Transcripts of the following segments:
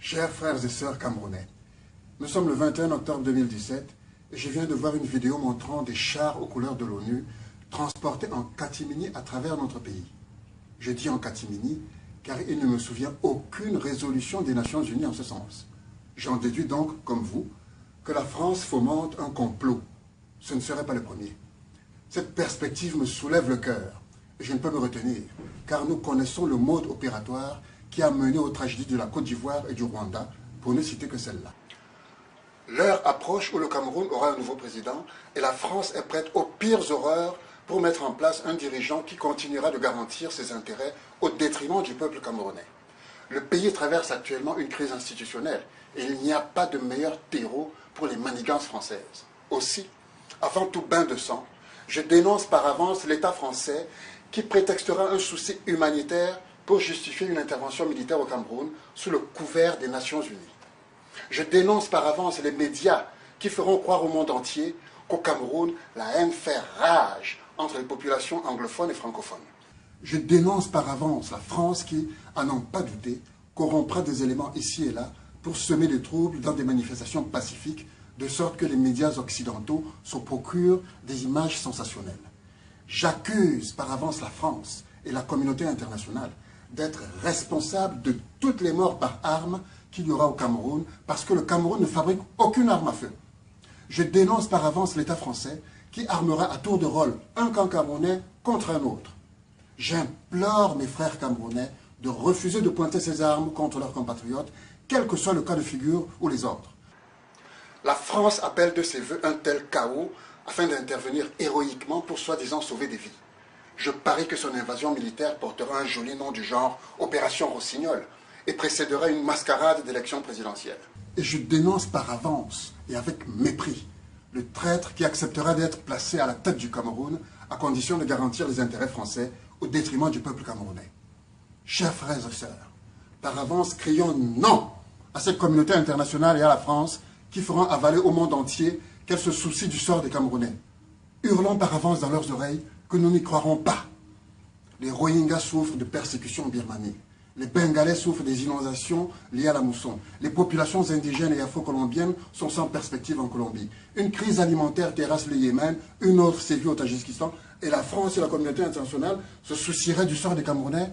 Chers frères et sœurs camerounais, nous sommes le 21 octobre 2017 et je viens de voir une vidéo montrant des chars aux couleurs de l'ONU transportés en catimini à travers notre pays. Je dis en catimini car il ne me souvient aucune résolution des Nations Unies en ce sens. J'en déduis donc, comme vous, que la France fomente un complot. Ce ne serait pas le premier. Cette perspective me soulève le cœur et je ne peux me retenir car nous connaissons le mode opératoire qui a mené aux tragédies de la Côte d'Ivoire et du Rwanda, pour ne citer que celle-là. L'heure approche où le Cameroun aura un nouveau président et la France est prête aux pires horreurs pour mettre en place un dirigeant qui continuera de garantir ses intérêts au détriment du peuple camerounais. Le pays traverse actuellement une crise institutionnelle et il n'y a pas de meilleur terreau pour les manigances françaises. Aussi, avant tout bain de sang, je dénonce par avance l'État français qui prétextera un souci humanitaire pour justifier une intervention militaire au Cameroun sous le couvert des Nations Unies. Je dénonce par avance les médias qui feront croire au monde entier qu'au Cameroun, la haine fait rage entre les populations anglophones et francophones. Je dénonce par avance la France qui, à n'en pas douter, corrompra des éléments ici et là pour semer des troubles dans des manifestations pacifiques, de sorte que les médias occidentaux se procurent des images sensationnelles. J'accuse par avance la France et la communauté internationale d'être responsable de toutes les morts par armes qu'il y aura au Cameroun, parce que le Cameroun ne fabrique aucune arme à feu. Je dénonce par avance l'État français qui armera à tour de rôle un camp camerounais contre un autre. J'implore mes frères camerounais de refuser de pointer ces armes contre leurs compatriotes, quel que soit le cas de figure ou les ordres. La France appelle de ses voeux un tel chaos afin d'intervenir héroïquement pour soi-disant sauver des vies. Je parie que son invasion militaire portera un joli nom du genre Opération Rossignol et précédera une mascarade d'élection présidentielle. Et je dénonce par avance et avec mépris le traître qui acceptera d'être placé à la tête du Cameroun à condition de garantir les intérêts français au détriment du peuple camerounais. Chers frères et sœurs, par avance crions non à cette communauté internationale et à la France qui feront avaler au monde entier qu'elle se soucie du sort des Camerounais. Hurlons par avance dans leurs oreilles que nous n'y croirons pas. Les Rohingyas souffrent de persécutions en Birmanie. Les Bengalais souffrent des inondations liées à la mousson. Les populations indigènes et afro-colombiennes sont sans perspective en Colombie. Une crise alimentaire terrasse le Yémen, une autre sévit au Tadjikistan, et la France et la communauté internationale se soucieraient du sort des Camerounais.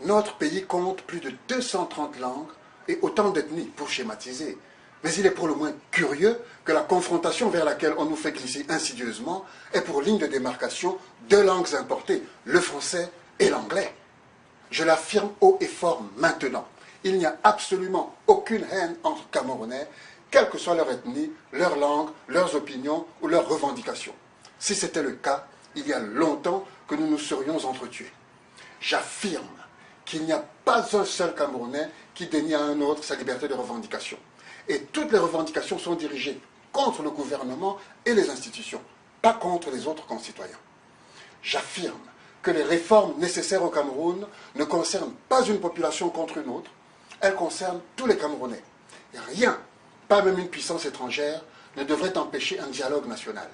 Notre pays compte plus de 230 langues et autant d'ethnies, pour schématiser. Mais il est pour le moins curieux que la confrontation vers laquelle on nous fait glisser insidieusement ait pour ligne de démarcation deux langues importées, le français et l'anglais. Je l'affirme haut et fort maintenant. Il n'y a absolument aucune haine entre Camerounais, quelle que soit leur ethnie, leur langue, leurs opinions ou leurs revendications. Si c'était le cas, il y a longtemps que nous nous serions entretués. J'affirme qu'il n'y a pas un seul Camerounais qui dénie à un autre sa liberté de revendication. Et toutes les revendications sont dirigées contre le gouvernement et les institutions, pas contre les autres concitoyens. J'affirme que les réformes nécessaires au Cameroun ne concernent pas une population contre une autre, elles concernent tous les Camerounais. Et rien, pas même une puissance étrangère, ne devrait empêcher un dialogue national.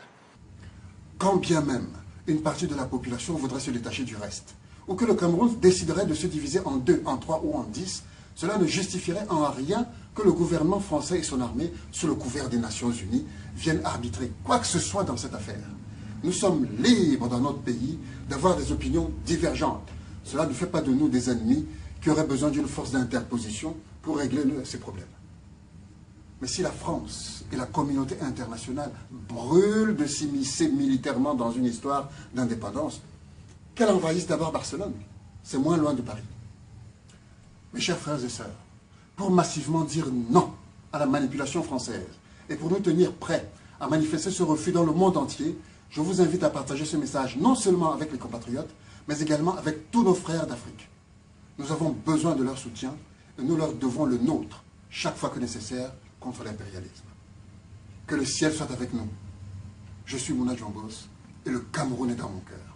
Quand bien même une partie de la population voudrait se détacher du reste, ou que le Cameroun déciderait de se diviser en 2, en 3 ou en 10, cela ne justifierait en rien que le gouvernement français et son armée, sous le couvert des Nations Unies, viennent arbitrer quoi que ce soit dans cette affaire. Nous sommes libres dans notre pays d'avoir des opinions divergentes. Cela ne fait pas de nous des ennemis qui auraient besoin d'une force d'interposition pour régler ces problèmes. Mais si la France et la communauté internationale brûlent de s'immiscer militairement dans une histoire d'indépendance, qu'elle envahisse d'abord Barcelone. C'est moins loin de Paris. Mes chers frères et sœurs, pour massivement dire non à la manipulation française et pour nous tenir prêts à manifester ce refus dans le monde entier, je vous invite à partager ce message non seulement avec les compatriotes, mais également avec tous nos frères d'Afrique. Nous avons besoin de leur soutien et nous leur devons le nôtre, chaque fois que nécessaire, contre l'impérialisme. Que le ciel soit avec nous. Je suis Mouna Djambos et le Cameroun est dans mon cœur.